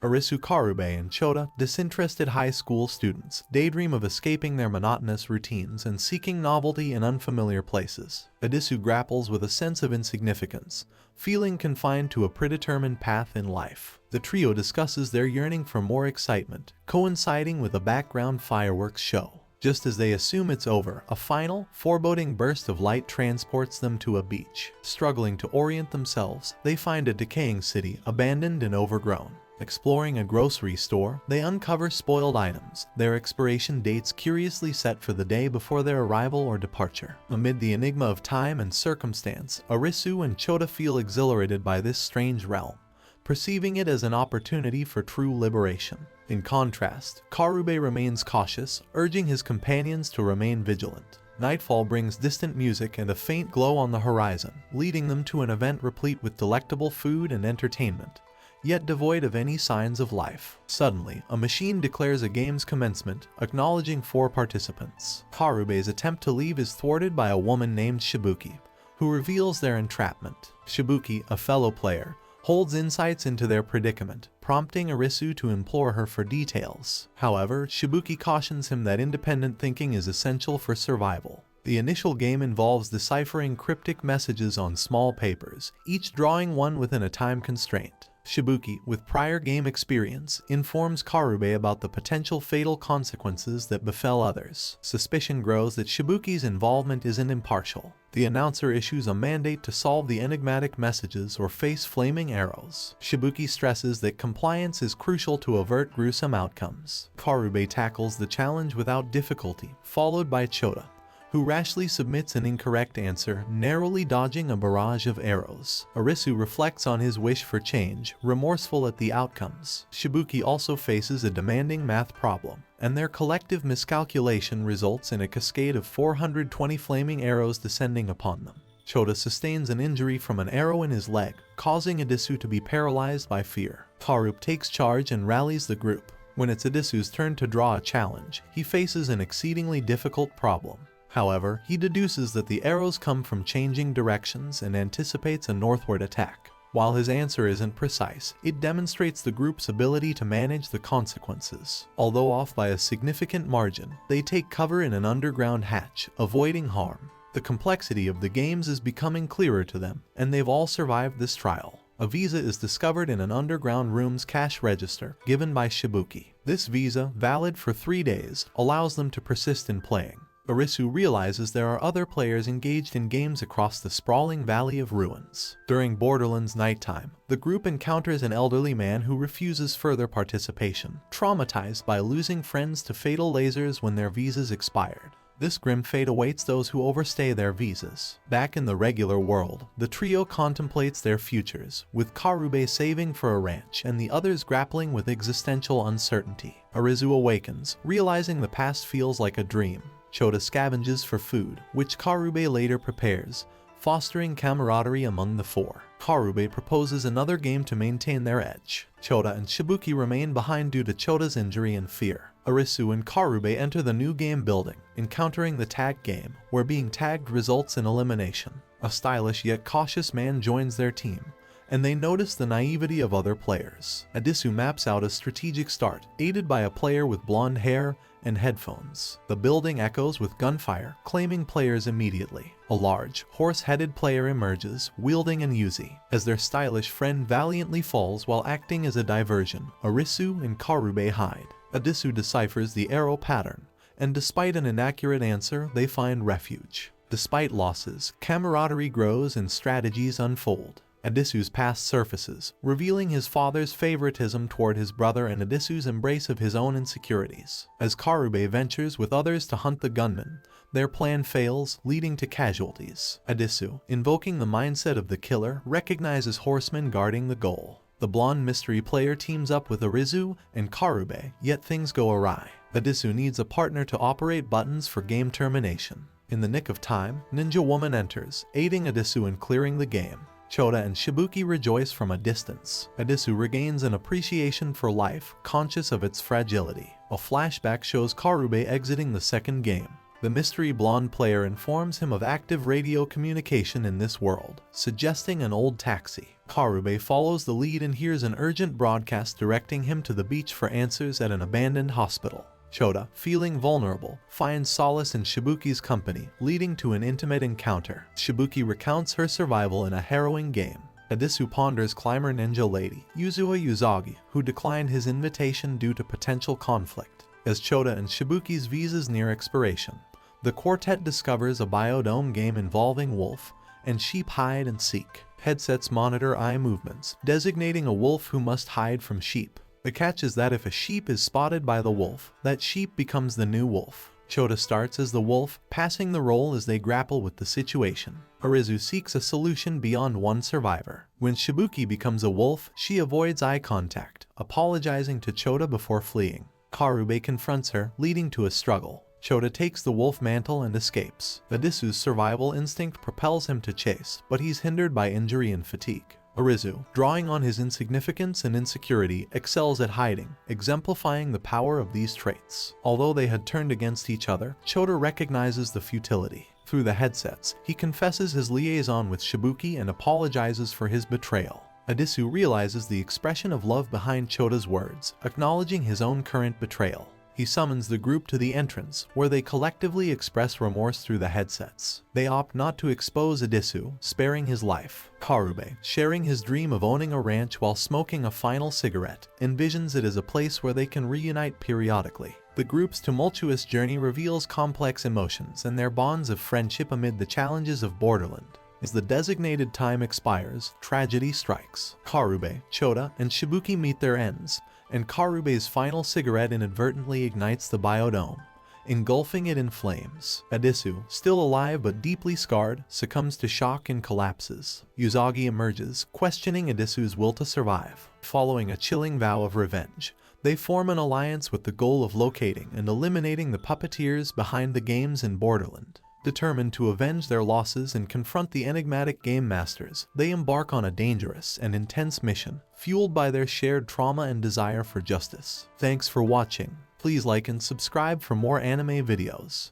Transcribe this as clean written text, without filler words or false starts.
Arisu, Karube, and Chota, disinterested high school students, daydream of escaping their monotonous routines and seeking novelty in unfamiliar places. Adisu grapples with a sense of insignificance, feeling confined to a predetermined path in life. The trio discusses their yearning for more excitement, coinciding with a background fireworks show. Just as they assume it's over, a final, foreboding burst of light transports them to a beach. Struggling to orient themselves, they find a decaying city, abandoned and overgrown. Exploring a grocery store, they uncover spoiled items, their expiration dates curiously set for the day before their arrival or departure. Amid the enigma of time and circumstance, Arisu and Chota feel exhilarated by this strange realm, perceiving it as an opportunity for true liberation. In contrast, Karube remains cautious, urging his companions to remain vigilant. Nightfall brings distant music and a faint glow on the horizon, leading them to an event replete with delectable food and entertainment, yet devoid of any signs of life. Suddenly, a machine declares a game's commencement, acknowledging 4 participants. Karube's attempt to leave is thwarted by a woman named Shibuki, who reveals their entrapment. Shibuki, a fellow player, holds insights into their predicament, prompting Arisu to implore her for details. However, Shibuki cautions him that independent thinking is essential for survival. The initial game involves deciphering cryptic messages on small papers, each drawing one within a time constraint. Shibuki, with prior game experience, informs Karube about the potential fatal consequences that befell others. Suspicion grows that Shibuki's involvement isn't impartial. The announcer issues a mandate to solve the enigmatic messages or face flaming arrows. Shibuki stresses that compliance is crucial to avert gruesome outcomes. Karube tackles the challenge without difficulty, followed by Chota, who rashly submits an incorrect answer, narrowly dodging a barrage of arrows. Arisu reflects on his wish for change, remorseful at the outcomes. Shibuki also faces a demanding math problem, and their collective miscalculation results in a cascade of 420 flaming arrows descending upon them. Chota sustains an injury from an arrow in his leg, causing Adisu to be paralyzed by fear. Karube takes charge and rallies the group. When it's Adisu's turn to draw a challenge, he faces an exceedingly difficult problem. However, he deduces that the arrows come from changing directions and anticipates a northward attack. While his answer isn't precise, it demonstrates the group's ability to manage the consequences. Although off by a significant margin, they take cover in an underground hatch, avoiding harm. The complexity of the games is becoming clearer to them, and they've all survived this trial. A visa is discovered in an underground room's cash register, given by Shibuki. This visa, valid for 3 days, allows them to persist in playing. Arisu realizes there are other players engaged in games across the sprawling Valley of Ruins. During Borderlands' nighttime, the group encounters an elderly man who refuses further participation, traumatized by losing friends to fatal lasers when their visas expired. This grim fate awaits those who overstay their visas. Back in the regular world, the trio contemplates their futures, with Karube saving for a ranch and the others grappling with existential uncertainty. Arisu awakens, realizing the past feels like a dream. Chota scavenges for food, which Karube later prepares, fostering camaraderie among the 4. Karube proposes another game to maintain their edge. Chota and Shibuki remain behind due to Chota's injury and fear. Arisu and Karube enter the new game building, encountering the tag game, where being tagged results in elimination. A stylish yet cautious man joins their team, and they notice the naivety of other players. Adisu maps out a strategic start, aided by a player with blonde hair and headphones. The building echoes with gunfire, claiming players immediately. A large, horse-headed player emerges, wielding an Uzi, as their stylish friend valiantly falls while acting as a diversion. Arisu and Karube hide. Adisu deciphers the arrow pattern, and despite an inaccurate answer, they find refuge. Despite losses, camaraderie grows and strategies unfold. Adisu's past surfaces, revealing his father's favoritism toward his brother and Adisu's embrace of his own insecurities. As Karube ventures with others to hunt the gunman, their plan fails, leading to casualties. Adisu, invoking the mindset of the killer, recognizes horsemen guarding the goal. The blonde mystery player teams up with Arisu and Karube, yet things go awry. Adisu needs a partner to operate buttons for game termination. In the nick of time, Ninja Woman enters, aiding Adisu in clearing the game. Chota and Shibuki rejoice from a distance. Adisu regains an appreciation for life, conscious of its fragility. A flashback shows Karube exiting the second game. The mystery blonde player informs him of active radio communication in this world, suggesting an old taxi. Karube follows the lead and hears an urgent broadcast directing him to the beach for answers at an abandoned hospital. Chota, feeling vulnerable, finds solace in Shibuki's company, leading to an intimate encounter. Shibuki recounts her survival in a harrowing game. Adisu ponders climber ninja lady, Yuzua Yuzagi, who declined his invitation due to potential conflict. As Chota and Shibuki's visas near expiration, the quartet discovers a biodome game involving wolf and sheep hide and seek. Headsets monitor eye movements, designating a wolf who must hide from sheep. The catch is that if a sheep is spotted by the wolf, that sheep becomes the new wolf. Chota starts as the wolf, passing the role as they grapple with the situation. Arizu seeks a solution beyond one survivor. When Shibuki becomes a wolf, she avoids eye contact, apologizing to Chota before fleeing. Karube confronts her, leading to a struggle. Chota takes the wolf mantle and escapes. Adisu's survival instinct propels him to chase, but he's hindered by injury and fatigue. Arizu, drawing on his insignificance and insecurity, excels at hiding, exemplifying the power of these traits. Although they had turned against each other, Chota recognizes the futility. Through the headsets, he confesses his liaison with Shibuki and apologizes for his betrayal. Adisu realizes the expression of love behind Chota's words, acknowledging his own current betrayal. He summons the group to the entrance, where they collectively express remorse through the headsets. They opt not to expose Adisu, sparing his life. Karube, sharing his dream of owning a ranch while smoking a final cigarette, envisions it as a place where they can reunite periodically. The group's tumultuous journey reveals complex emotions and their bonds of friendship amid the challenges of Borderland. As the designated time expires, tragedy strikes. Karube, Chota, and Shibuki meet their ends, and Karube's final cigarette inadvertently ignites the biodome, engulfing it in flames. Adisu, still alive but deeply scarred, succumbs to shock and collapses. Yuzagi emerges, questioning Adisu's will to survive. Following a chilling vow of revenge, they form an alliance with the goal of locating and eliminating the puppeteers behind the games in Borderland. Determined to avenge their losses and confront the enigmatic game masters, they embark on a dangerous and intense mission, fueled by their shared trauma and desire for justice. Thanks for watching. Please like and subscribe for more anime videos.